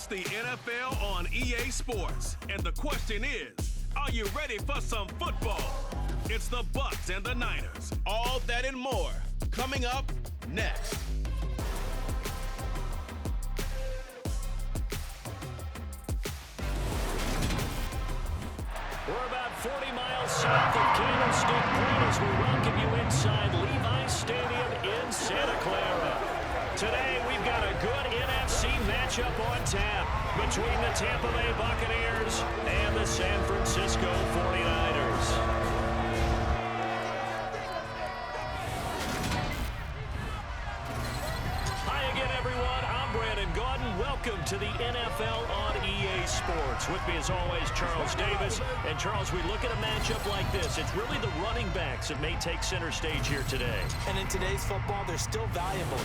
It's the NFL on EA Sports. And the question is, are you ready for some football? It's the Bucs and the Niners. All that and more coming up next. We're about 40 miles south of Candlestick Point as we welcome you inside Levi's Stadium in Santa Clara. Today, we've got a good NFC matchup on tap between the Tampa Bay Buccaneers and the San Francisco 49ers. Hi again, everyone. I'm Brandon Gaudin. Welcome to the NFL on EA Sports. With me, as always, Charles Davis. And, Charles, we look at a matchup like this. It's really the running backs that may take center stage here today. And in today's football, they're still valuable.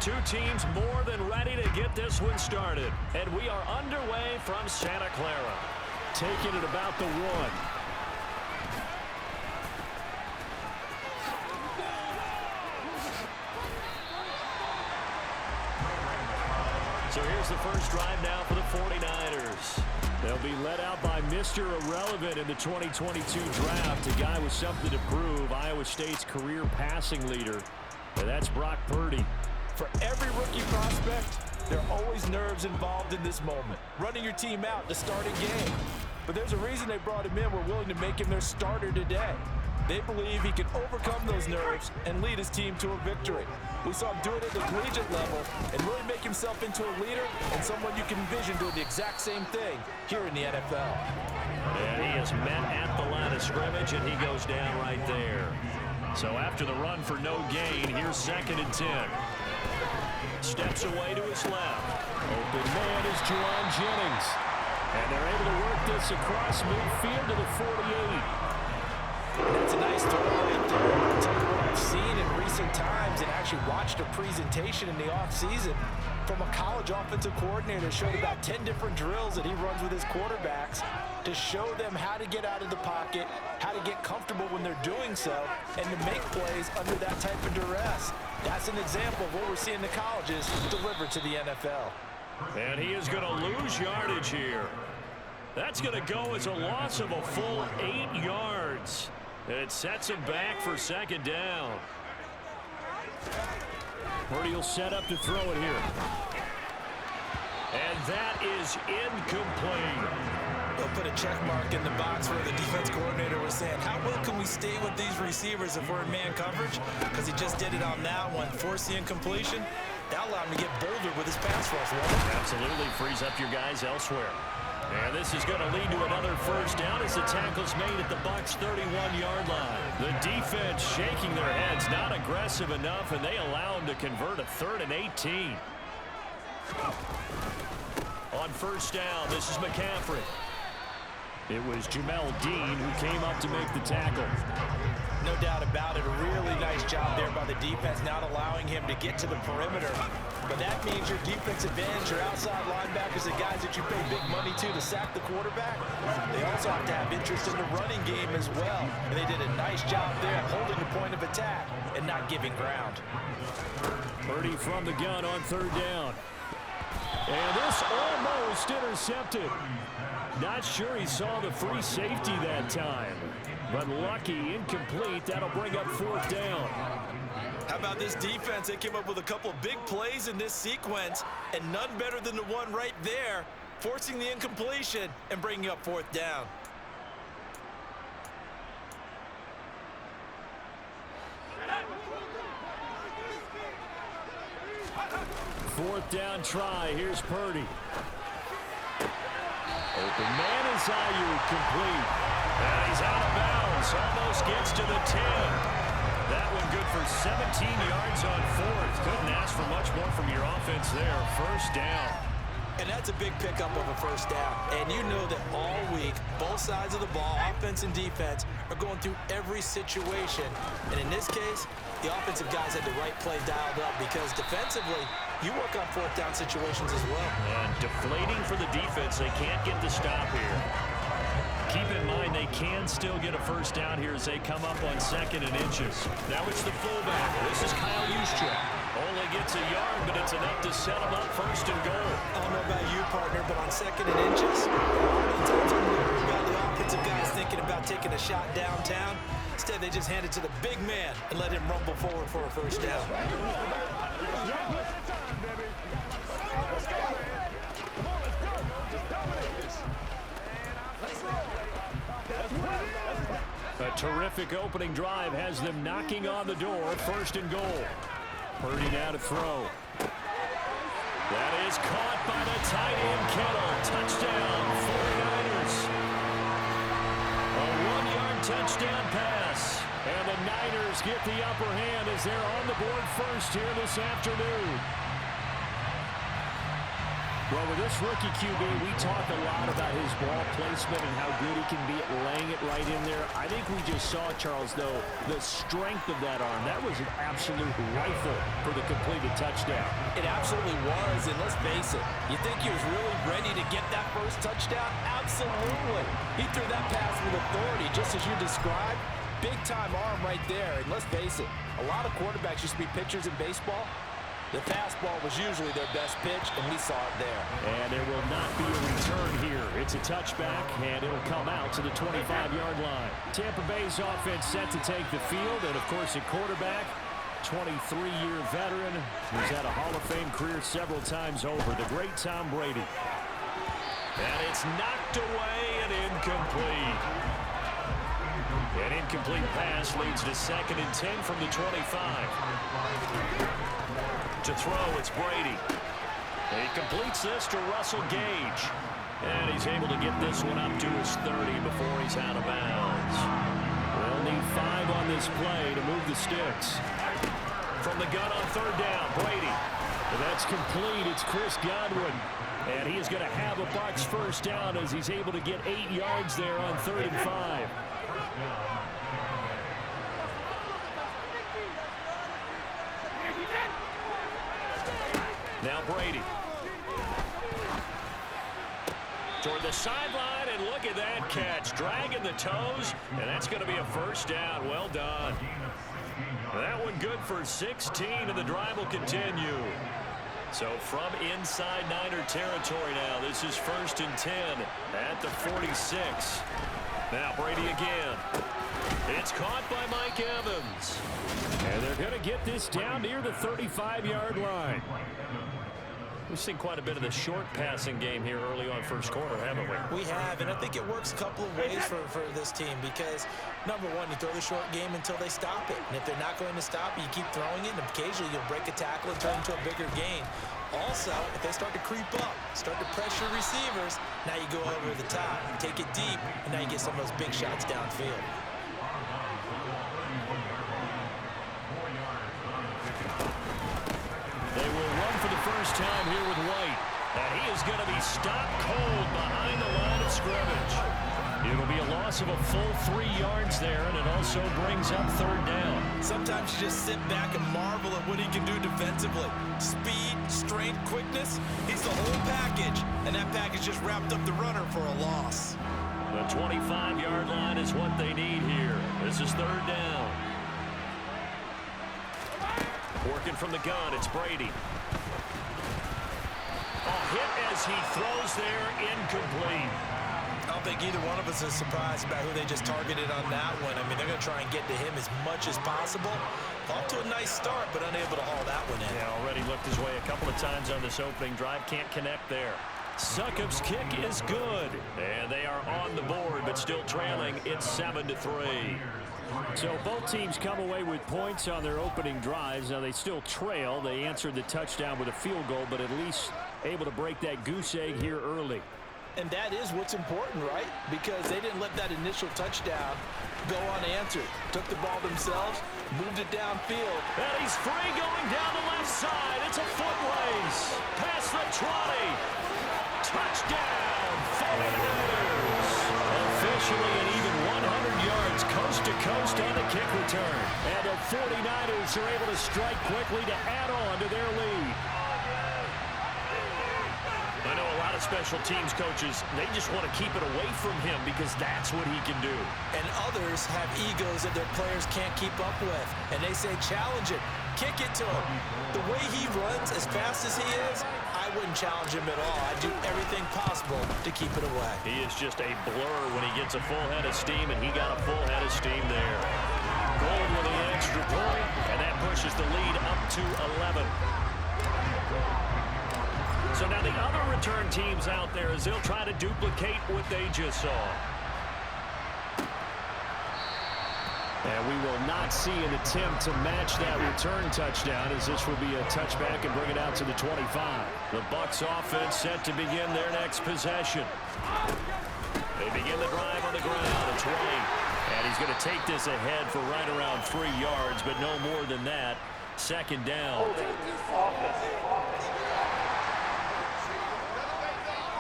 Two teams more than ready to get this one started. And we are underway from Santa Clara. Taking it about the one. So here's the first drive now for the 49ers. They'll be led out by Mr. Irrelevant in the 2022 draft, a guy with something to prove, Iowa State's career passing leader. And that's Brock Purdy. For every rookie prospect, there are always nerves involved in this moment. Running your team out to start a game. But there's a reason they brought him in. We're willing to make him their starter today. They believe he can overcome those nerves and lead his team to a victory. We saw him do it at the collegiate level and really make himself into a leader and someone you can envision doing the exact same thing here in the NFL. And he is met at the line of scrimmage, and he goes down right there. So after the run for no gain, here's 2nd and 10. Steps away to his left. Open man is Juwan Jennings. And they're able to work this across midfield to the 48. That's a nice throw right there. I'll tell you what I've seen in recent times and actually watched a presentation in the offseason from a college offensive coordinator that showed about 10 different drills that he runs with his quarterbacks to show them how to get out of the pocket, how to get comfortable when they're doing so, and to make plays under that type of duress. That's an example of what we're seeing in the colleges delivered to the NFL. And he is going to lose yardage here. That's going to go as a loss of a full 8 yards. It sets him back for 2nd down. Purdy will set up to throw it here. And that is incomplete. They'll put a check mark in the box where the defense coordinator was saying, how well can we stay with these receivers if we're in man coverage? Because he just did it on that one, force the incompletion. That allowed him to get bolder with his pass rush. Absolutely frees up your guys elsewhere. And this is going to lead to another first down as the tackle's made at the Bucs' 31-yard line. The defense shaking their heads, not aggressive enough, and they allow him to convert a 3rd and 18. On first down, this is McCaffrey. It was Jamel Dean who came up to make the tackle. No doubt about it. A really nice job there by the defense, not allowing him to get to the perimeter. But that means your defensive ends, your outside linebackers, the guys that you pay big money to sack the quarterback, they also have to have interest in the running game as well. And they did a nice job there holding the point of attack and not giving ground. Purdy from the gun on 3rd down. And this almost intercepted. Not sure he saw the free safety that time. But lucky, incomplete. That'll bring up 4th down. How about this defense? They came up with a couple of big plays in this sequence, and none better than the one right there, forcing the incompletion and bringing up 4th down. Fourth down try. Here's Purdy. Open man is Ayuk, complete. And he's out of bounds. Almost gets to the 10. That one good for 17 yards on 4th. Couldn't ask for much more from your offense there. First down. And that's a big pickup of a first down. And you know that all week, both sides of the ball, offense and defense, are going through every situation. And in this case, the offensive guys had the right play dialed up because defensively, you work on 4th down situations as well. And deflating for the defense. They can't get the stop here. keep in mind they can still get a first down here as they come up on 2nd and inches. Now it's the fullback. This is Kyle Juszczyk. Only gets a yard, but it's enough to set him up 1st and goal. I don't know about you, partner, but on 2nd and inches, sometimes I'm worried about the offensive guys thinking about taking a shot downtown. Instead, they just hand it to the big man and let him rumble forward for a first down. A terrific opening drive has them knocking on the door. 1st and goal. Purdy now to throw. That is caught by the tight end Kittle. Touchdown, 49ers. A 1-yard touchdown pass. And the Niners get the upper hand as they're on the board first here this afternoon. Well, with this rookie QB, we talk a lot about his ball placement and how good he can be at laying it right in there. I think we just saw, Charles, though, the strength of that arm. That was an absolute rifle for the completed touchdown. It absolutely was, and let's face it, you think he was really ready to get that first touchdown? Absolutely. He threw that pass with authority, just as you described. Big-time arm right there, and let's face it, a lot of quarterbacks used to be pitchers in baseball. The fastball was usually their best pitch, and we saw it there. And there will not be a return here. It's a touchback, and it'll come out to the 25-yard line. Tampa Bay's offense set to take the field, and, of course, a quarterback, 23-year veteran who's had a Hall of Fame career several times over, the great Tom Brady. And it's knocked away and incomplete. An incomplete pass leads to 2nd and 10 from the 25. To throw, it's Brady. He completes this to Russell Gage. And he's able to get this one up to his 30 before he's out of bounds. They'll need 5 on this play to move the sticks. From the gun on 3rd down, Brady. And that's complete. It's Chris Godwin. And he is going to have a Bucs first down as he's able to get 8 yards there on 3rd and 5. Now Brady. Toward the sideline, and look at that catch. Dragging the toes, and that's going to be a first down. Well done. That one good for 16, and the drive will continue. So from inside Niner territory now, this is 1st and 10 at the 46. Now Brady again. It's caught by Mike Evans. And they're going to get this down near the 35-yard line. We've seen quite a bit of the short passing game here early on 1st quarter, haven't we? We have, and I think it works a couple of ways for this team because, number one, you throw the short game until they stop it. And if they're not going to stop it, you keep throwing it, and occasionally you'll break a tackle and turn into a bigger gain. Also, if they start to creep up, start to pressure receivers, now you go over the top, take it deep, and now you get some of those big shots downfield. They will run for the first time here with White. And he is going to be stopped cold behind the line of scrimmage. It'll be a loss of a full 3 yards there, and it also brings up 3rd down. Sometimes you just sit back and marvel at what he can do defensively. Speed, strength, quickness, he's the whole package. And that package just wrapped up the runner for a loss. The 25-yard line is what they need here. This is 3rd down. Working from the gun, it's Brady. A hit as he throws there, incomplete. I don't think either one of us is surprised about who they just targeted on that one. I mean, they're going to try and get to him as much as possible. Off to a nice start, but unable to haul that one in. Yeah, already looked his way a couple of times on this opening drive. Can't connect there. Succop's kick is good. And they are on the board, but still trailing. It's 7-3. So both teams come away with points on their opening drives. Now they still trail. They answered the touchdown with a field goal, but at least able to break that goose egg here early. And that is what's important, right? Because they didn't let that initial touchdown go unanswered. Took the ball themselves, moved it downfield. And he's free going down the left side. It's a foot race. Past the 20. Touchdown, 49ers. Officially an even 100 yards coast to coast on the kick return. And the 49ers are able to strike quickly to add on to their lead. I know a lot lot of special teams coaches, they just want to keep it away from him because that's what he can do. And others have egos that their players can't keep up with. And they say, challenge it. Kick it to him. The way he runs as fast as he is, I wouldn't challenge him at all. I'd do everything possible to keep it away. He is just a blur when he gets a full head of steam, and he got a full head of steam there. Gold with the extra point, and that pushes the lead up to 11. So now the other return teams out there, as they'll try to duplicate what they just saw. And we will not see an attempt to match that return touchdown, as this will be a touchback and bring it out to the 25. The Bucs offense set to begin their next possession. They begin the drive on the ground. It's Ray. And he's going to take this ahead for right around 3 yards, but no more than that. Second down.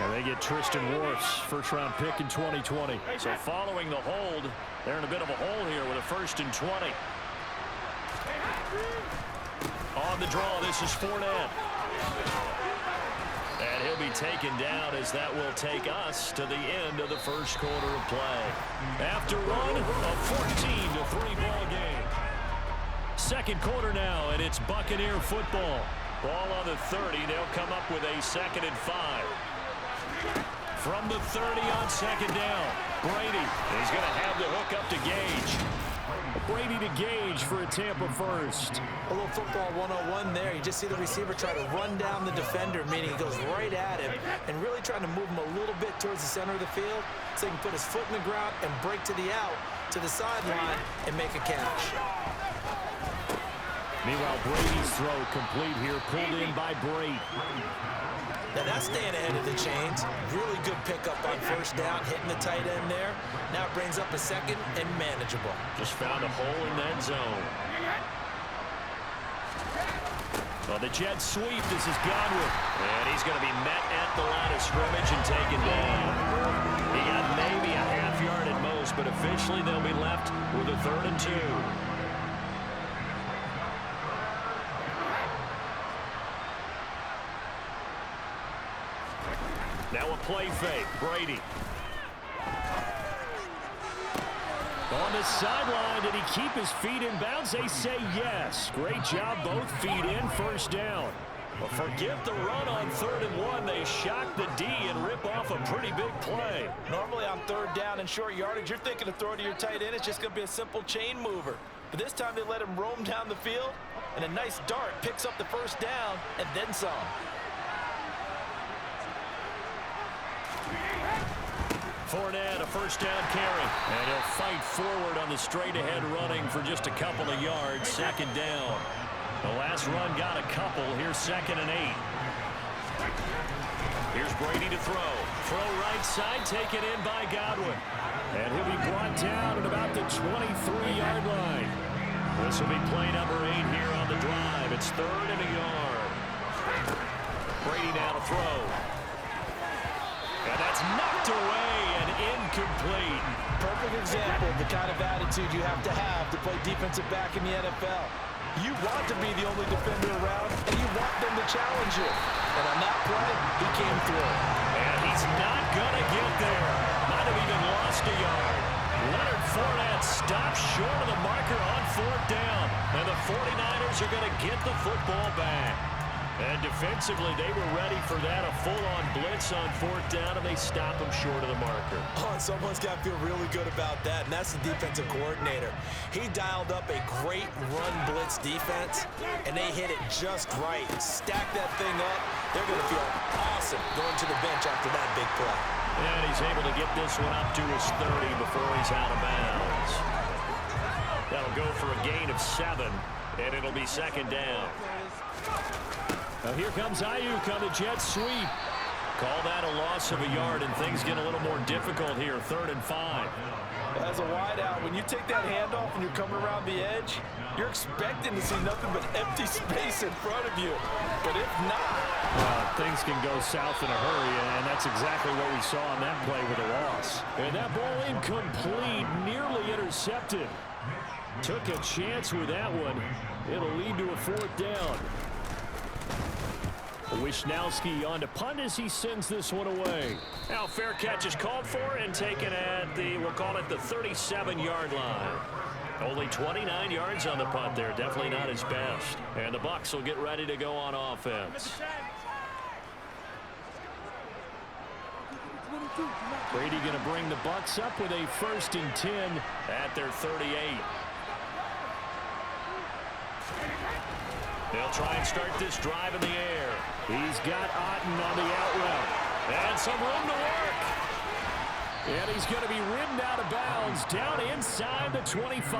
And they get Tristan Wirfs, first-round pick in 2020. So following the hold, they're in a bit of a hole here with a 1st and 20. On the draw, this is Fournette. And he'll be taken down as that will take us to the end of the first quarter of play. After one, a 14-3 ball game. Second quarter now, and it's Buccaneer football. Ball on the 30. They'll come up with a 2nd and 5. From the 30 on second down, Brady. He's going to have the hook up to Gage. Brady to Gage for a Tampa first. A little football 101 there. You just see the receiver try to run down the defender, meaning he goes right at him, and really trying to move him a little bit towards the center of the field so he can put his foot in the ground and break to the out, to the sideline, and make a catch. Meanwhile, Brady's throw complete here, pulled in by Brady. Now that's staying ahead of the chains. Really good pickup on first down, hitting the tight end there. Now it brings up a 2nd and manageable. Just found a hole in that zone. Well, the jet sweep, this is Godwin. And he's going to be met at the line of scrimmage and taken down. He got maybe a half yard at most, but officially they'll be left with a 3rd and 2. Now a play fake. Brady. On the sideline, did he keep his feet in bounds? They say yes. Great job, both feet in, first down. But forget the run on 3rd and 1. They shock the D and rip off a pretty big play. Normally on 3rd down and short yardage, you're thinking of throwing to your tight end. It's just going to be a simple chain mover. But this time they let him roam down the field, and a nice dart picks up the first down and then some. Fournette, a first down carry. And he'll fight forward on the straight-ahead running for just a couple of yards. Second down. The last run got a couple. Here's 2nd and 8. Here's Brady to throw. Throw right side, taken in by Godwin. And he'll be brought down at about the 23-yard line. This will be play number 8 here on the drive. It's 3rd and a yard. Brady now to throw. And that's knocked away and incomplete. Perfect example of the kind of attitude you have to play defensive back in the NFL. You want to be the only defender around, and you want them to challenge you. And on that play, he came through. And he's not going to get there. Might have even lost a yard. Leonard Fournette stops short of the marker on 4th down. And the 49ers are going to get the football back. And defensively, they were ready for that, a full-on blitz on 4th down, and they stop him short of the marker. Oh, and someone's got to feel really good about that, and that's the defensive coordinator. He dialed up a great run blitz defense, and they hit it just right. Stack that thing up. They're going to feel awesome going to the bench after that big play. And he's able to get this one up to his 30 before he's out of bounds. That'll go for a gain of 7, and it'll be 2nd down. Now here comes Ayuk on the jet sweep. Call that a loss of a yard, and things get a little more difficult here. 3rd and 5. As a wideout, when you take that handoff and you're coming around the edge, you're expecting to see nothing but empty space in front of you. But if not, things can go south in a hurry, and that's exactly what we saw on that play with a loss. And that ball incomplete, nearly intercepted. Took a chance with that one. It'll lead to a 4th down. Wisnowski on to punt as he sends this one away. Now fair catch is called for and taken at the, we'll call it the 37-yard line. Only 29 yards on the punt there. Definitely not his best. And the Bucs will get ready to go on offense. Brady going to bring the Bucs up with a 1st and 10 at their 38. They'll try and start this drive in the air. He's got Otten on the out route. And some room to work. And he's going to be ridden out of bounds down inside the 25.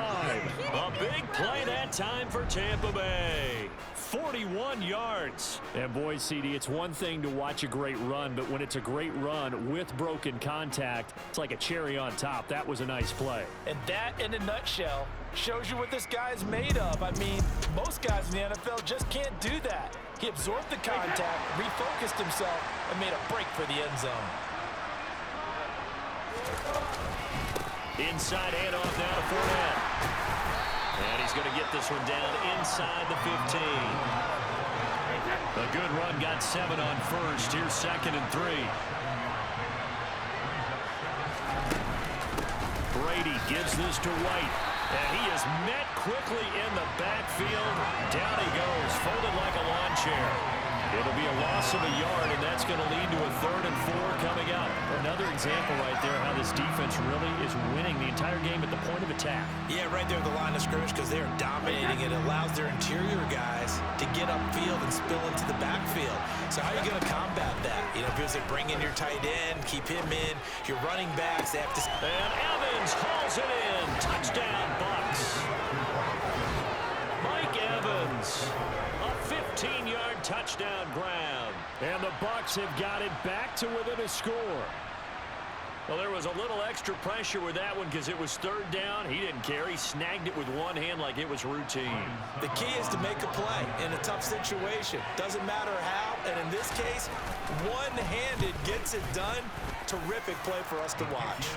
A big play that time for Tampa Bay. 41 yards. And boy, CD, it's one thing to watch a great run, but when it's a great run with broken contact, it's like a cherry on top. That was a nice play. And that, in a nutshell, shows you what this guy is made of. I mean, most guys in the NFL just can't do that. He absorbed the contact, refocused himself, and made a break for the end zone. Inside handoff now to Fournette. And he's going to get this one down inside the 15. A good run, got 7 on first. Here's 2nd and 3. Brady gives this to White. And he is met quickly in the backfield. Down he goes, folded like a lawn chair. It'll be a loss of a yard, and that's going to lead to a 3rd and 4 coming up. Another example right there how this defense really is winning the entire game at the point of attack. Yeah, right there at the line of scrimmage, because they are dominating. It allows their interior guys to get upfield and spill into the backfield. So how are you going to combat that? You know, because they bring in your tight end, keep him in, your running backs, they have to... And Evans hauls it in. Touchdown, Bucs. Mike Evans. A 15-yard touchdown ground. And the Bucs have got it back to within a score. Well, there was a little extra pressure with that one because it was 3rd down. He didn't care. He snagged it with one hand like it was routine. The key is to make a play in a tough situation. Doesn't matter how, and in this case, one-handed gets it done. Terrific play for us to watch.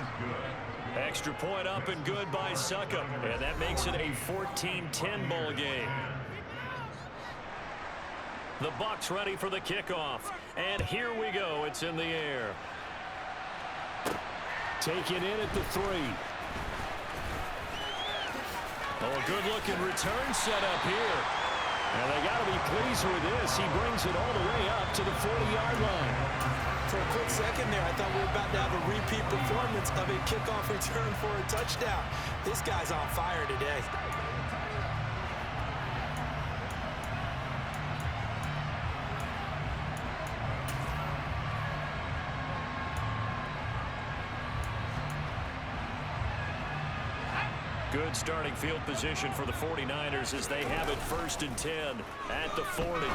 Extra point up and good by Succop. And that makes it a 14-10 ball game. The Bucs ready for the kickoff. And here we go. It's in the air. Taken in at the 3. Oh, a good-looking return set up here. And they got to be pleased with this. He brings it all the way up to the 40-yard line. For a quick second there, I thought we were about to have a repeat performance of a kickoff return for a touchdown. This guy's on fire today. Good starting field position for the 49ers as they have it 1st and 10 at the 40.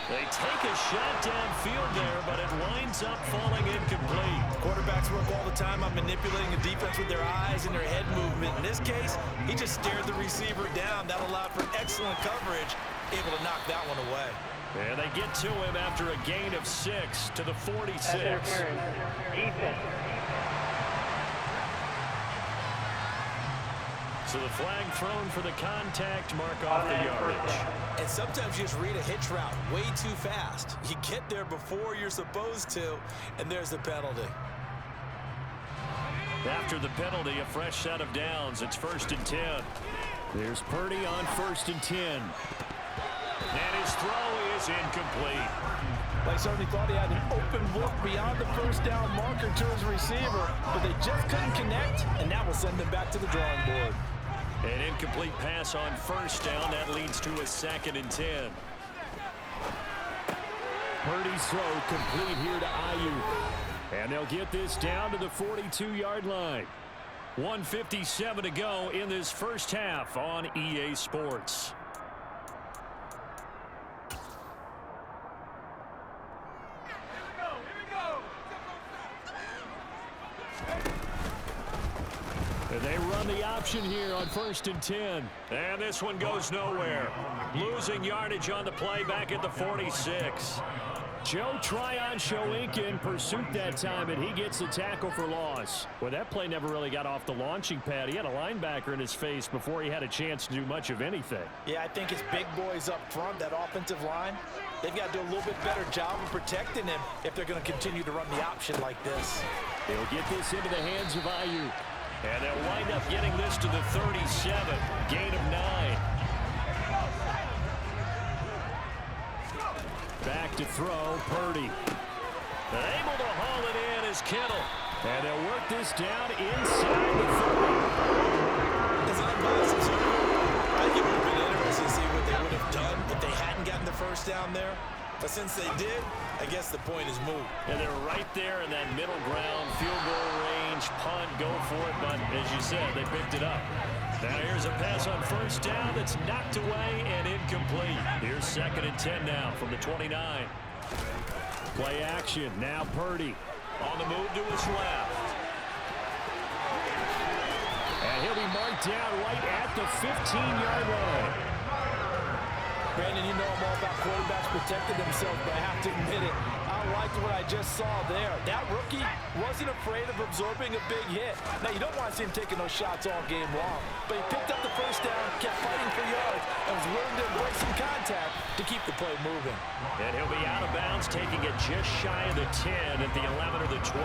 They take a shot downfield there, but it winds up falling incomplete. Quarterbacks work all the time on manipulating the defense with their eyes and their head movement. In this case, he just stared the receiver down. That allowed for excellent coverage, able to knock that one away. And they get to him after a gain of 6 to the 46. So the flag thrown for the contact, mark off the yardage. And sometimes you just read a hitch route way too fast. You get there before you're supposed to, and there's the penalty. After the penalty, a fresh set of downs. It's 1st and 10. There's Purdy on 1st and 10. And his throw is incomplete. They certainly thought he had an open look beyond the 1st down marker to his receiver, but they just couldn't connect, and that will send them back to the drawing board. An incomplete pass on 1st down. That leads to a 2nd and 10. Purdy's throw complete here to Ayuk. And they'll get this down to the 42-yard line. 1:57 to go in this first half on EA Sports. They run run the option here on 1st and 10. And this one goes nowhere. Losing yardage on the play back at the 46. Joe Tryon showing in pursuit that time, and he gets the tackle for loss. Well, that play never really got off the launching pad. He had a linebacker in his face before he had a chance to do much of anything. Yeah, I think his big boys up front, that offensive line, they've got to do a little bit better job of protecting him if they're going to continue to run the option like this. They'll get this into the hands of Ayuk. And they'll wind up getting this to the 37. Gain of 9. Back to throw, Purdy. Able to haul it in is Kittle. And they'll work this down inside the 30. As an unbiased observer, I think it would have been interesting to see what they would have done if they hadn't gotten the first down there. But since they did, I guess the point is moved. And they're right there in that middle ground, field goal range, punt, go for it. But as you said, they picked it up. Now here's a pass on 1st down that's knocked away and incomplete. Here's 2nd and 10 now from the 29. Play action. Now Purdy on the move to his left. And he'll be marked down right at the 15-yard line. Brandon, you know I'm all about quarterbacks protecting themselves, but I have to admit it. I liked what I just saw there. That rookie wasn't afraid of absorbing a big hit. Now, you don't want to see him taking those shots all game long, but he picked up the first down, kept fighting for yards, and was willing to embrace some contact to keep the play moving. And he'll be out of bounds, taking it just shy of the 10 at the 11 or the 12.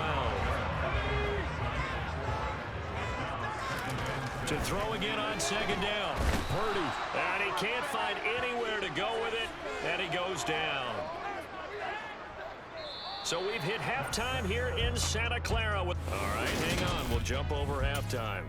To throw again on 2nd down. Purdy. And he can't find anywhere to go with it. And he goes down. So we've hit halftime here in Santa Clara. All right, hang on. We'll jump over halftime.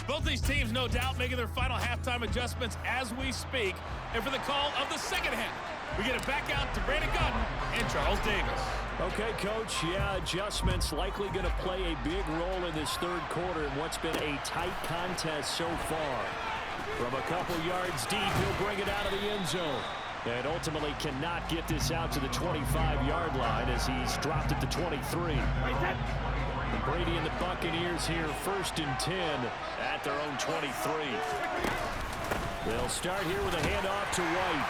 Both these teams, no doubt, making their final halftime adjustments as we speak. And for the call of the second half, we get it back out to Brandon Gutton and Charles Davis. Okay, Coach, yeah, adjustments likely going to play a big role in this 3rd quarter in what's been a tight contest so far. From a couple yards deep, he'll bring it out of the end zone. And ultimately cannot get this out to the 25-yard line as he's dropped at the 23. And Brady and the Buccaneers here 1st and 10 at their own 23. They'll start here with a handoff to White.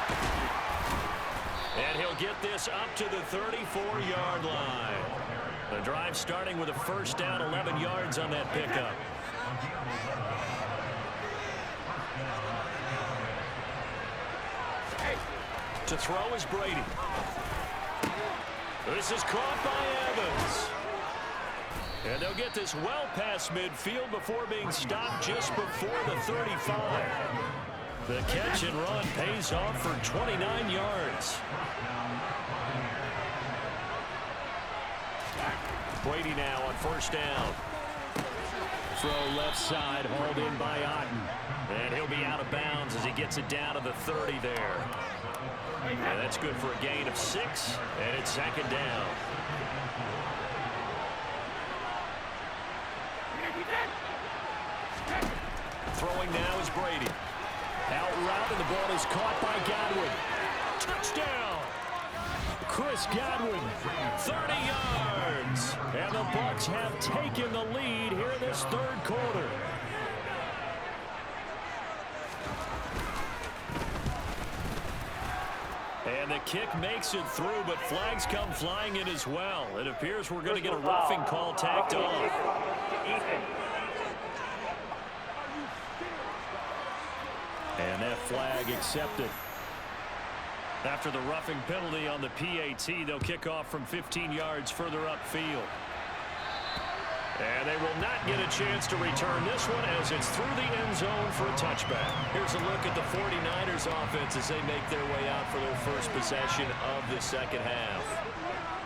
And he'll get this up to the 34-yard line. The drive starting with a 1st down, 11 yards on that pickup. To throw is Brady. This is caught by Evans. And they'll get this well past midfield before being stopped just before the 35. The catch and run pays off for 29 yards. Brady now on 1st down. Throw left side, hauled in by Otten. And he'll be out of bounds as he gets it down to the 30 there. And that's good for a gain of 6, and it's 2nd down. Throwing now is Brady. Out route, and the ball is caught by Godwin. Touchdown! Chris Godwin, 30 yards. And the Bucs have taken the lead here in this 3rd quarter. And the kick makes it through, but flags come flying in as well. It appears we're going to get a roughing call tacked off. And that flag accepted. After the roughing penalty on the PAT, they'll kick off from 15 yards further upfield. And they will not get a chance to return this one as it's through the end zone for a touchback. Here's a look at the 49ers offense as they make their way out for their first possession of the 2nd half.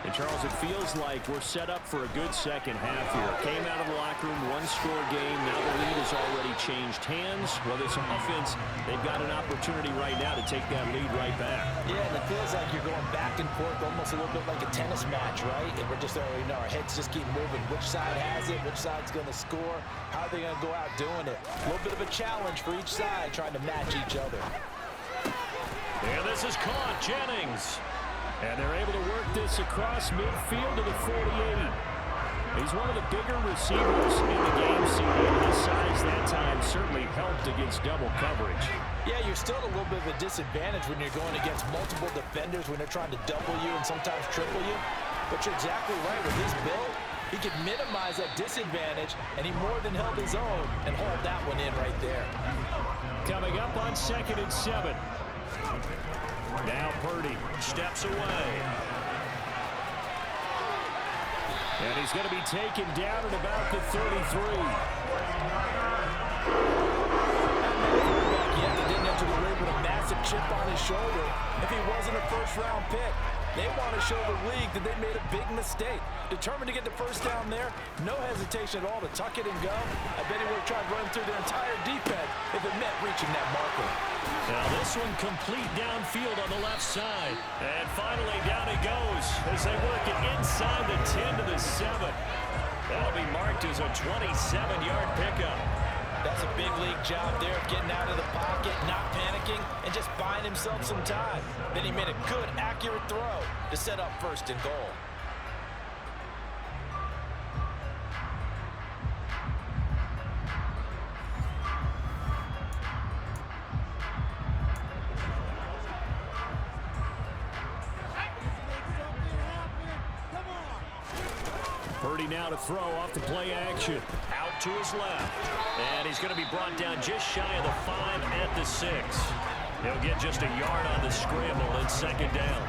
And, Charles, it feels like we're set up for a good second half here. Came out of the locker room, one-score game. Now the lead has already changed hands. Well, this offense, they've got an opportunity right now to take that lead right back. Yeah, and it feels like you're going back and forth, almost a little bit like a tennis match, right? And we're just already know our heads just keep moving. Which side has it? Which side's going to score? How are they going to go out doing it? A little bit of a challenge for each side, trying to match each other. And this is caught, Jennings. And they're able to work this across midfield to the 48. He's one of the bigger receivers in the game, and his size that time certainly helped against double coverage. Yeah, you're still at a little bit of a disadvantage when you're going against multiple defenders when they're trying to double you and sometimes triple you. But you're exactly right. With his build, he could minimize that disadvantage, and he more than held his own and hauled that one in right there. Coming up on 2nd and 7. Now Purdy steps away. And he's going to be taken down at about the 33. Yet he didn't enter the ring with a massive chip on his shoulder. If he wasn't a first-round pick, they want to show the league that they made a big mistake. Determined to get the first down there, no hesitation at all to tuck it and go. I bet he would have tried running through their entire defense if it meant reaching that marker. Now this one complete downfield on the left side. And finally down he goes as they work it inside the 10 to the 7. That'll be marked as a 27-yard pickup. That's a big league job there of getting out of the pocket, not panicking, and just buying himself some time. Then he made a good, accurate throw to set up 1st and goal. Purdy now to throw off the play action. Out to his left. And he's going to be brought down just shy of the 5 at the 6. He'll get just a yard on the scramble and 2nd down.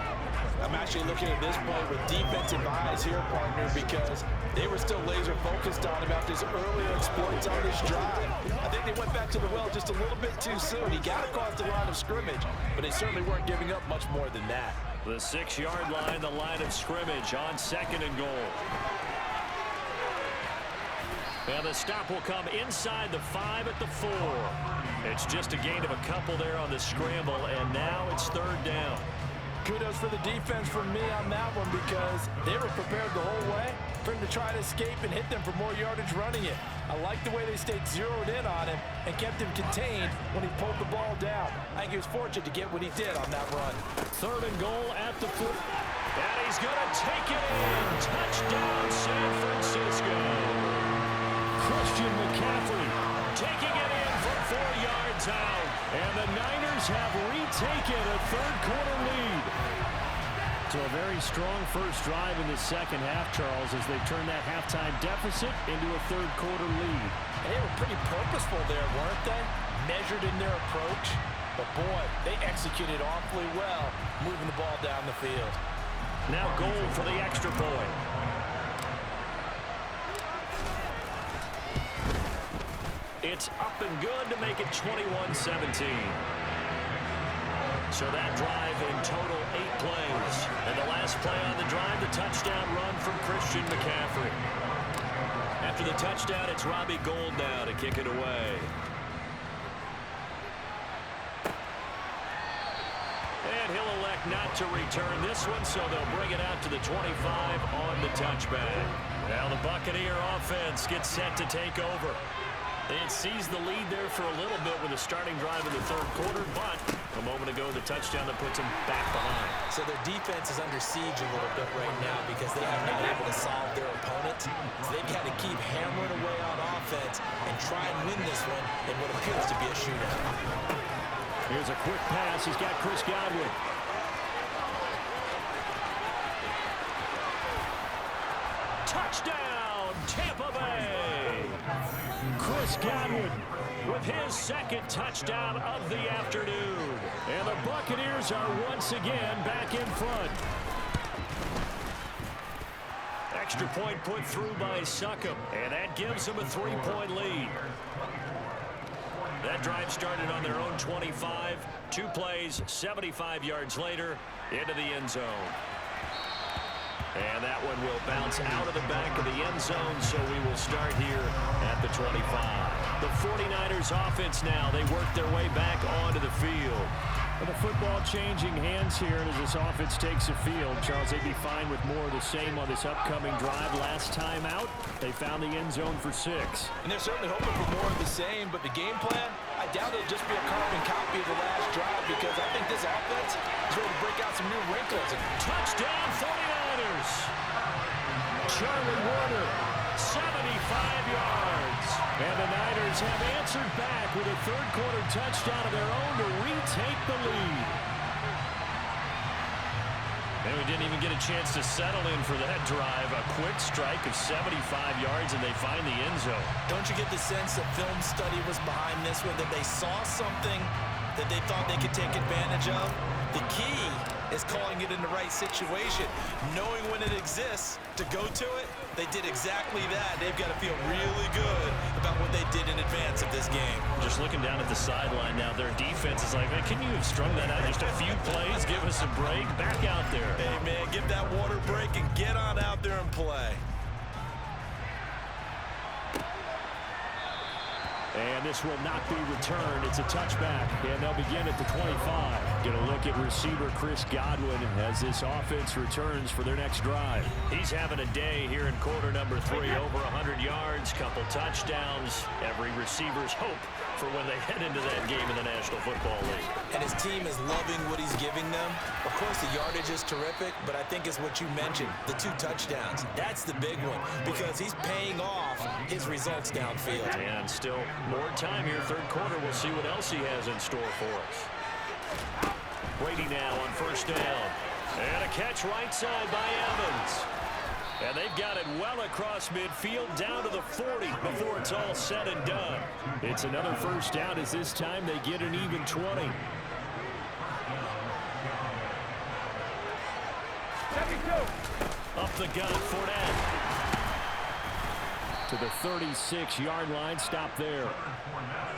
I'm actually looking at this play with defensive eyes here, partner, because they were still laser focused on him after his earlier exploits on this drive. I think they went back to the well just a little bit too soon. He got across the line of scrimmage, but they certainly weren't giving up much more than that. The 6-yard line, the line of scrimmage on 2nd and goal. And the stop will come inside the 5 at the 4. It's just a gain of a couple there on the scramble, and now it's 3rd down. Kudos for the defense from me on that one because they were prepared the whole way for him to try to escape and hit them for more yardage running it. I like the way they stayed zeroed in on him and kept him contained when he pulled the ball down. I think he was fortunate to get what he did on that run. 3rd and goal at the 4. And he's going to take it in. Touchdown, San Francisco. Christian McCaffrey taking it in from 4 yards out. And the Niners have retaken a 3rd quarter lead. So a very strong first drive in the 2nd half, Charles, as they turn that halftime deficit into a 3rd quarter lead. They were pretty purposeful there, weren't they? Measured in their approach. But boy, they executed awfully well, moving the ball down the field. Now goal for the extra point. It's up and good to make it 21-17. So that drive in total 8 plays. And the last play on the drive, the touchdown run from Christian McCaffrey. After the touchdown, it's Robbie Gould now to kick it away. And he'll elect not to return this one, so they'll bring it out to the 25 on the touchback. Now the Buccaneer offense gets set to take over. They had seized the lead there for a little bit with a starting drive in the 3rd quarter, but a moment ago the touchdown that puts them back behind. So their defense is under siege a little bit right now because they haven't been able to solve their opponent. So they've got to keep hammering away on offense and try and win this one in what appears to be a shootout. Here's a quick pass. He's got Chris Godwin. Touchdown, Tampa Bay. Chris Godwin with his 2nd touchdown of the afternoon. And the Buccaneers are once again back in front. Extra point put through by Succop, and that gives them a 3-point lead. That drive started on their own 25. 2 plays, 75 yards later, into the end zone. And that one will bounce out of the back of the end zone, so we will start here at the 25. The 49ers offense now, they work their way back onto the field. And the football changing hands here as this offense takes the field. Charles, they'd be fine with more of the same on this upcoming drive. Last time out, they found the end zone for 6. And they're certainly hoping for more of the same, but the game plan, I doubt it'll just be a carbon copy of the last drive because I think this offense is ready to break out some new wrinkles. Touchdown 49ers! Charlie Warner 75 yards. And the Niners have answered back with a third-quarter touchdown of their own to retake the lead. And we didn't even get a chance to settle in for that drive. A quick strike of 75 yards, and they find the end zone. Don't you get the sense that film study was behind this one, that they saw something that they thought they could take advantage of? The key is calling it in the right situation, knowing when it exists to go to it. They did exactly that. They've got to feel really good about what they did in advance of this game. Just looking down at the sideline now, their defense is like, man, can you have strung that out just a few plays? Give us a break. Back out there. Hey, man, give that water break and get on out there and play. And this will not be returned. It's a touchback, and they'll begin at the 25. Get a look at receiver Chris Godwin as this offense returns for their next drive. He's having a day here in quarter number 3. Over 100 yards, couple touchdowns. Every receiver's hope for when they head into that game in the National Football League. And his team is loving what he's giving them. Of course, the yardage is terrific, but I think it's what you mentioned, the 2 touchdowns. That's the big one, because he's paying off his results downfield. And still more time here, third quarter. We'll see what else he has in store for us. Brady now on first down. And a catch right side by Evans. And they've got it well across midfield down to the 40 before it's all said and done. It's another first down as this time they get an even 20. Up the gut, Fournette. To the 36-yard line, stop there.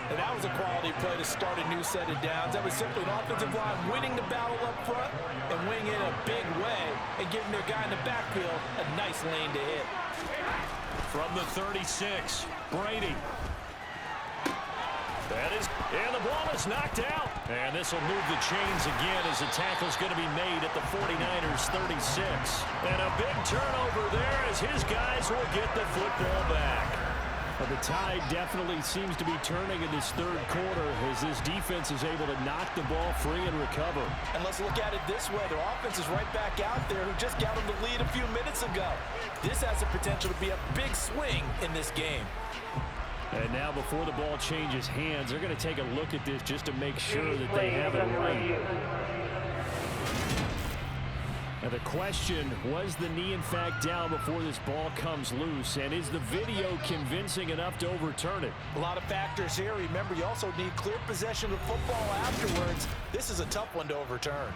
And that was a quality play to start a new set of downs. That was simply an offensive line winning the battle up front and winning it in a big way and giving their guy in the backfield a nice lane to hit. From the 36, Brady. And the ball is knocked out. And this will move the chains again as the tackle's going to be made at the 49ers 36. And a big turnover there as his guys will get the football back. Well, the tide definitely seems to be turning in this third quarter as this defense is able to knock the ball free and recover. And let's look at it this way. Their offense is right back out there who just got them the lead a few minutes ago. This has the potential to be a big swing in this game. And now before the ball changes hands, they're going to take a look at this just to make sure that they have it right. Now the question, was the knee in fact down before this ball comes loose? And is the video convincing enough to overturn it? A lot of factors here. Remember, you also need clear possession of football afterwards. This is a tough one to overturn.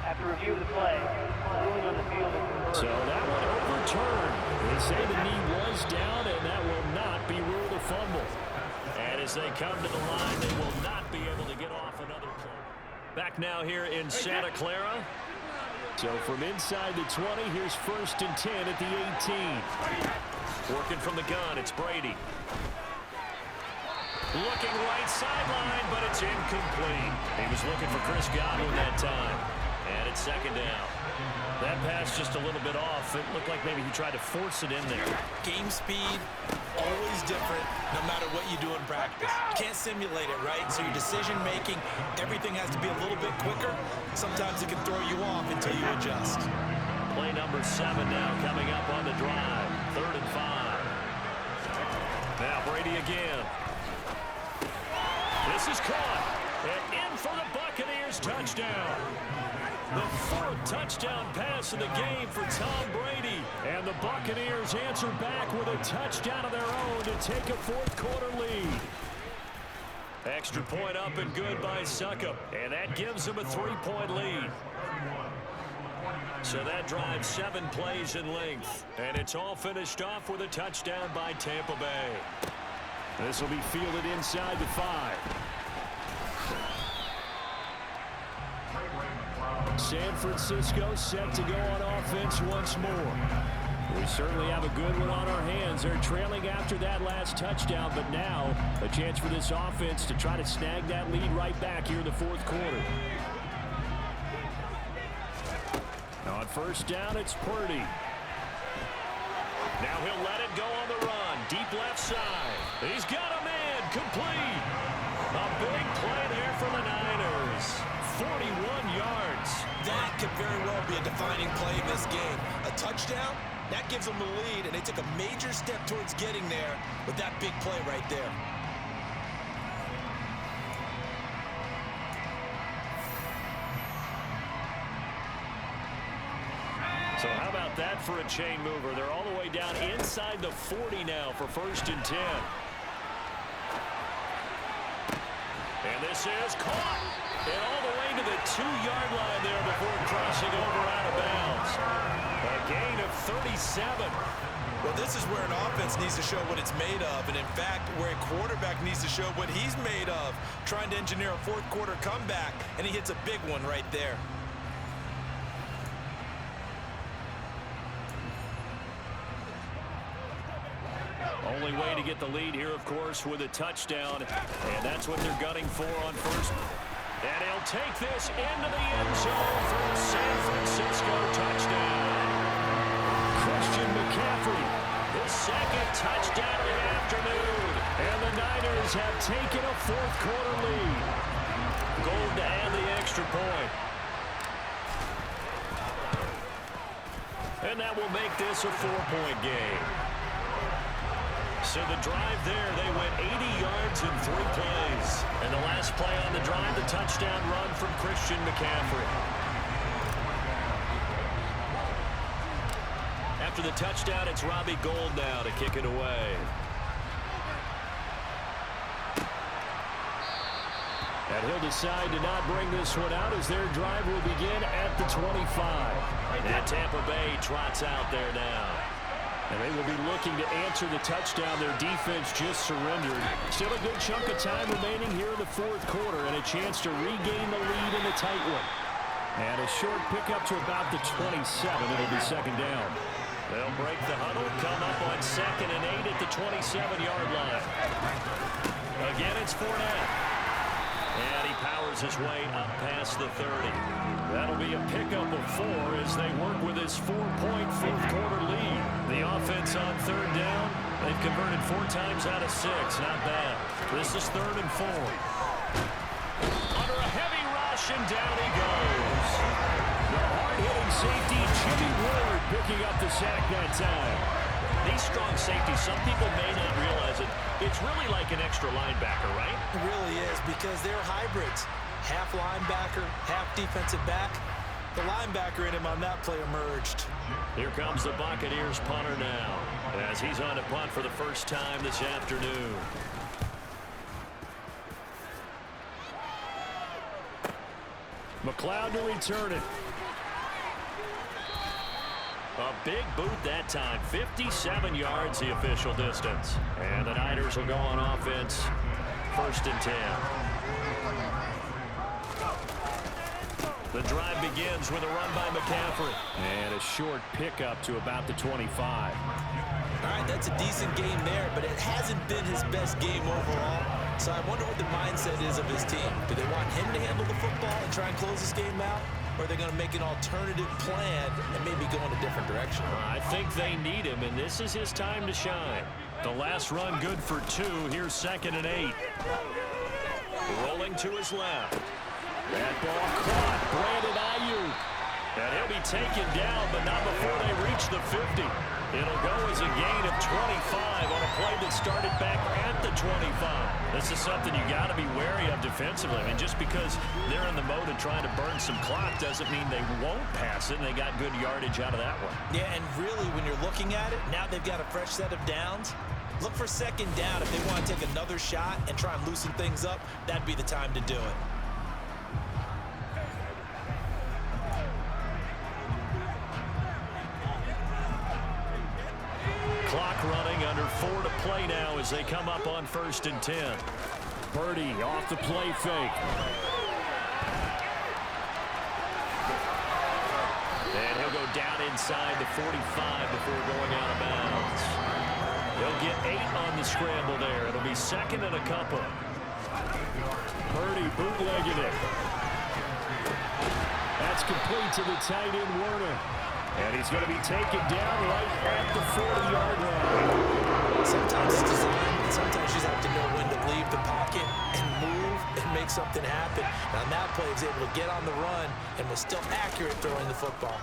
After review of the play, ruling on the field is reversed. So that one overturned. They say the knee was down, and that will not be ruled a fumble. And as they come to the line, they will not be able to get off another play. Back now here in Santa Clara. So from inside the 20, here's 1st and 10 at the 18. Working from the gun, it's Brady. Looking right sideline, but it's incomplete. He was looking for Chris Godwin that time. And it's second down. That pass just a little bit off. It looked like maybe he tried to force it in there. Game speed, always different, no matter what you do in practice. You can't simulate it, right? So your decision-making, everything has to be a little bit quicker. Sometimes it can throw you off until you adjust. Play number 7 now coming up on the drive. 3rd and 5. Now Brady again. This is caught. And in for the Buccaneers touchdown. The 4th touchdown pass of the game for Tom Brady. And the Buccaneers answer back with a touchdown of their own to take a 4th quarter lead. Extra point up and good by Succop. And that gives them a 3-point lead. So that drives 7 plays in length. And it's all finished off with a touchdown by Tampa Bay. This will be fielded inside the 5. San Francisco set to go on offense once more. We certainly have a good one on our hands. They're trailing after that last touchdown, but now a chance for this offense to try to snag that lead right back here in the 4th quarter. Now on first down, it's Purdy. Now he'll let it go on the run. Deep left side. He's got a man complete. A 41 yards. That could very well be a defining play in this game. A touchdown, that gives them the lead, and they took a major step towards getting there with that big play right there. So how about that for a chain mover? They're all the way down inside the 40 now for 1st and 10. And this is caught. And all the way to the 2-yard line there before crossing over out of bounds. A gain of 37. Well, this is where an offense needs to show what it's made of. And in fact, where a quarterback needs to show what he's made of. Trying to engineer a 4th quarter comeback. And he hits a big one right there. Only way to get the lead here, of course, with a touchdown. And that's what they're gunning for on first. And he'll take this into the end zone for a San Francisco touchdown. Christian McCaffrey, his 2nd touchdown of the afternoon. And the Niners have taken a 4th quarter lead. Gold to add the extra point. And that will make this a 4-point game. So the drive there, they went 80 yards in 3 plays. And the last play on the drive, the touchdown run from Christian McCaffrey. After the touchdown, it's Robbie Gould now to kick it away. And he'll decide to not bring this one out as their drive will begin at the 25. And Tampa Bay trots out there now. And they will be looking to answer the touchdown their defense just surrendered. Still a good chunk of time remaining here in the 4th quarter and a chance to regain the lead in a tight one. And a short pickup to about the 27. It'll be 2nd down. They'll break the huddle, come up on 2nd and 8 at the 27-yard line. Again, it's Fournette. And he powers his way up past the 30. That'll be a pickup of 4 as they work with his 4-point 4th quarter lead. The offense on 3rd down. They've converted 4 times out of 6. Not bad. This is 3rd and 4. Under a heavy rush, and down he goes. The hard-hitting safety, Jimmy Ward, picking up the sack that time. These strong safeties, some people may not realize it. It's really like an extra linebacker, right? It really is, because they're hybrids. Half linebacker, half defensive back. The linebacker in him on that play emerged. Here comes the Buccaneers punter now, as he's on a punt for the first time this afternoon. McLeod to return it. A big boot that time. 57 yards the official distance. And the Niners will go on offense. 1st and 10. The drive begins with a run by McCaffrey. And a short pickup to about the 25. All right, that's a decent game there, but it hasn't been his best game overall. So I wonder what the mindset is of his team. Do they want him to handle the football and try and close this game out? Or are they going to make an alternative plan and maybe go in a different direction? I think they need him, and this is his time to shine. The last run good for 2. Here's 2nd and 8. Rolling to his left. That ball caught. Brandon Ayuk. And he'll be taken down, but not before they reach the 50. It'll go as a gain of 25 on a play that started back at the 25. This is something you got to be wary of defensively. I mean, just because they're in the mode of trying to burn some clock doesn't mean they won't pass it, and they got good yardage out of that one. Yeah, and really, when you're looking at it, now they've got a fresh set of downs. Look for 2nd down. If they want to take another shot and try and loosen things up, that'd be the time to do it. Clock running, under 4 to play now as they come up on 1st and 10. Purdy off the play fake. And he'll go down inside the 45 before going out of bounds. He'll get 8 on the scramble there. It'll be 2nd and a couple. Purdy bootlegging it. That's complete to the tight end, Werner. And he's going to be taken down right at the 40-yard line. Sometimes it's designed, sometimes you just have to know when to leave the pocket and move and make something happen. And on that play, he was able to get on the run and was still accurate throwing the football.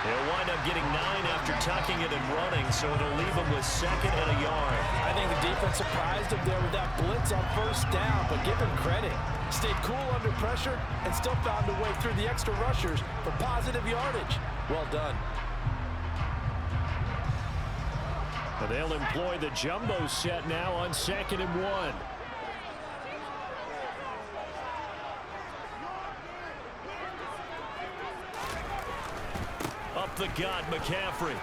He'll wind up getting 9 after tucking it and running, so it'll leave him with 2nd and a yard. I think the defense surprised him there with that blitz on 1st down, but give him credit. Stayed cool under pressure and still found a way through the extra rushers for positive yardage. Well done. And they'll employ the jumbo set now on 2nd and 1. Up the gut, McCaffrey.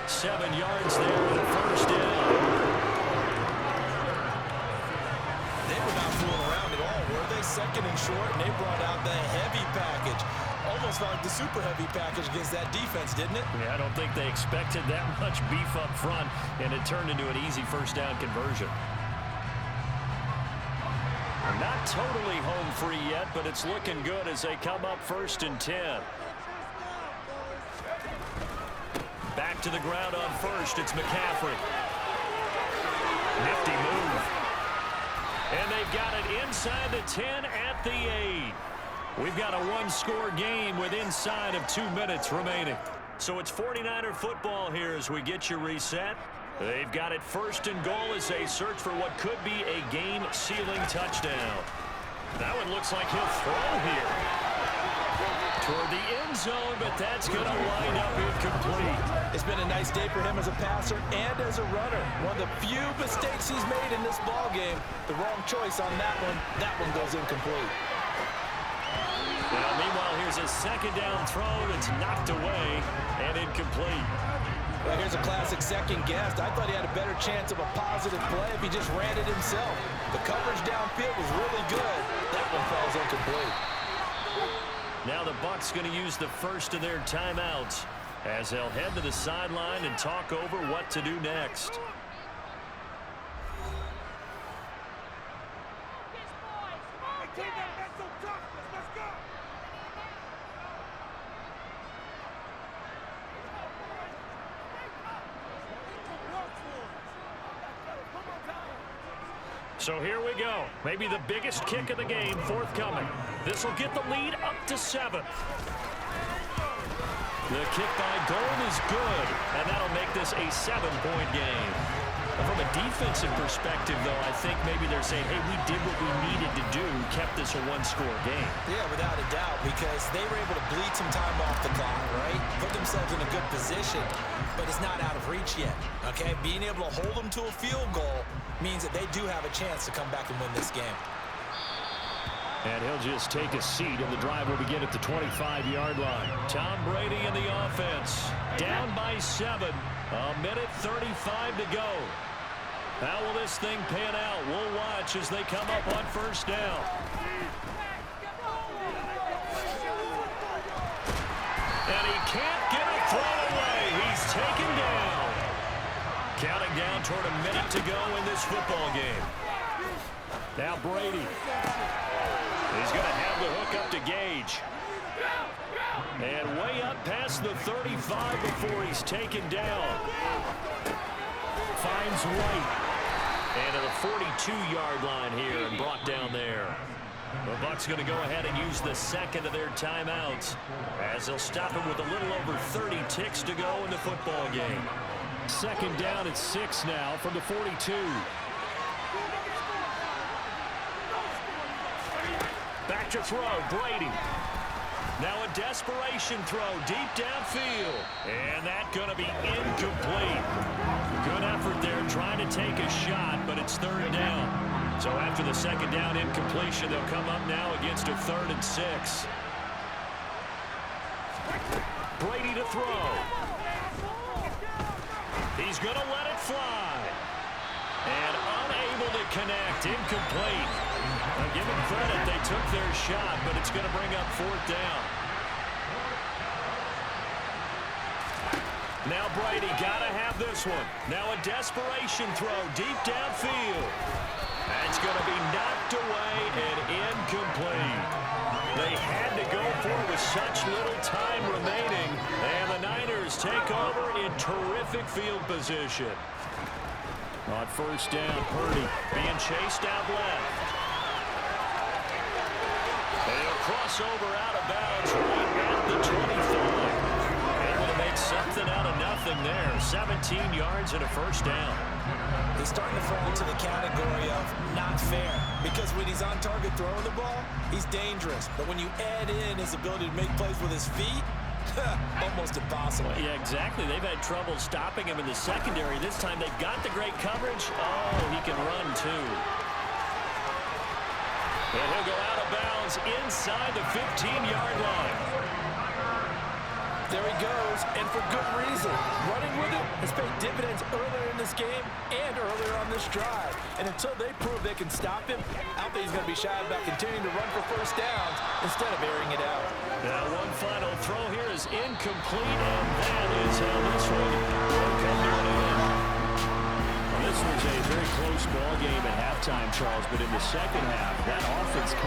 7 yards there and a 1st down. They were not fooling around at all, were they? 2nd and short, and they brought out the heavy package. Almost like the super heavy package against that defense, didn't it? Yeah, I don't think they expected that much beef up front, and it turned into an easy 1st down conversion. Not totally home free yet, but it's looking good as they come up 1st and 10. Back to the ground on 1st. It's McCaffrey. Nifty move. And they've got it inside the 10 at the 8. We've got a 1-score game with inside of 2 minutes remaining. So it's 49er football here as we get you reset. They've got it 1st and goal as they search for what could be a game-sealing touchdown. That one looks like he'll throw here toward the end zone, but that's going to wind up incomplete. It's been a nice day for him as a passer and as a runner. One of the few mistakes he's made in this ball game. The wrong choice on that one. That one goes incomplete. Now, meanwhile, here's a 2nd down throw that's knocked away and incomplete. Well, here's a classic second guess. I thought he had a better chance of a positive play if he just ran it himself. The coverage downfield was really good. That one falls incomplete. Now the Bucs going to use the 1st of their timeouts as they'll head to the sideline and talk over what to do next. So here we go. Maybe the biggest kick of the game forthcoming. This will get the lead up to 7. The kick by Gold is good, and that'll make this a 7-point game. From a defensive perspective, though, I think maybe they're saying, hey, we did what we needed to do, kept this a 1-score game. Yeah, without a doubt, because they were able to bleed some time off the clock, right? Put themselves in a good position, but it's not out of reach yet, okay? Being able to hold them to a field goal means that they do have a chance to come back and win this game. And he'll just take a seat, and the drive will begin at the 25-yard line. Tom Brady in the offense, down by 7. A minute 35 to go. How will this thing pan out? We'll watch as they come up on 1st down. And he can't get a throw away. He's taken down. Counting down toward a minute to go in this football game. Now Brady. He's going to have the hook up to Gage. And way up past the 35 before he's taken down. Finds White. And at the 42-yard line here and brought down there. The Bucs going to go ahead and use the 2nd of their timeouts as they'll stop him with a little over 30 ticks to go in the football game. 2nd down at 6 now from the 42. Back to throw, Brady. Now a desperation throw deep downfield. And that's going to be incomplete. Good effort there trying to take a shot, but it's 3rd down. So after the 2nd down incompletion, they'll come up now against a 3rd and 6. Brady to throw. He's going to let it fly. And unable to connect, incomplete. Now give them credit, they took their shot, but it's going to bring up 4th down. Now Brady got to have this one. Now a desperation throw deep downfield. That's going to be knocked away and incomplete. They had to go 4 with such little time remaining. And the Niners take over in terrific field position. On first down, Purdy being chased out left. And he'll cross over out of bounds right at the 25. Able to make something out of nothing there. 17 yards and a first down. He's starting to fall into the category of not fair, because when he's on target throwing the ball, he's dangerous. But when you add in his ability to make plays with his feet, almost impossible. Yeah, exactly. They've had trouble stopping him in the secondary. This time they've got the great coverage. Oh, he can run too. And he'll go out of bounds inside the 15-yard line. There he goes, and for good reason. Running with it has paid dividends earlier in this game and earlier on this drive. And until they prove they can stop him, I don't think he's going to be shy about continuing to run for first downs instead of airing it out. Now one final throw here is incomplete, and that is how this one will come to an end. Well, this was a very close ball game at halftime, Charles, but in the second half, that offense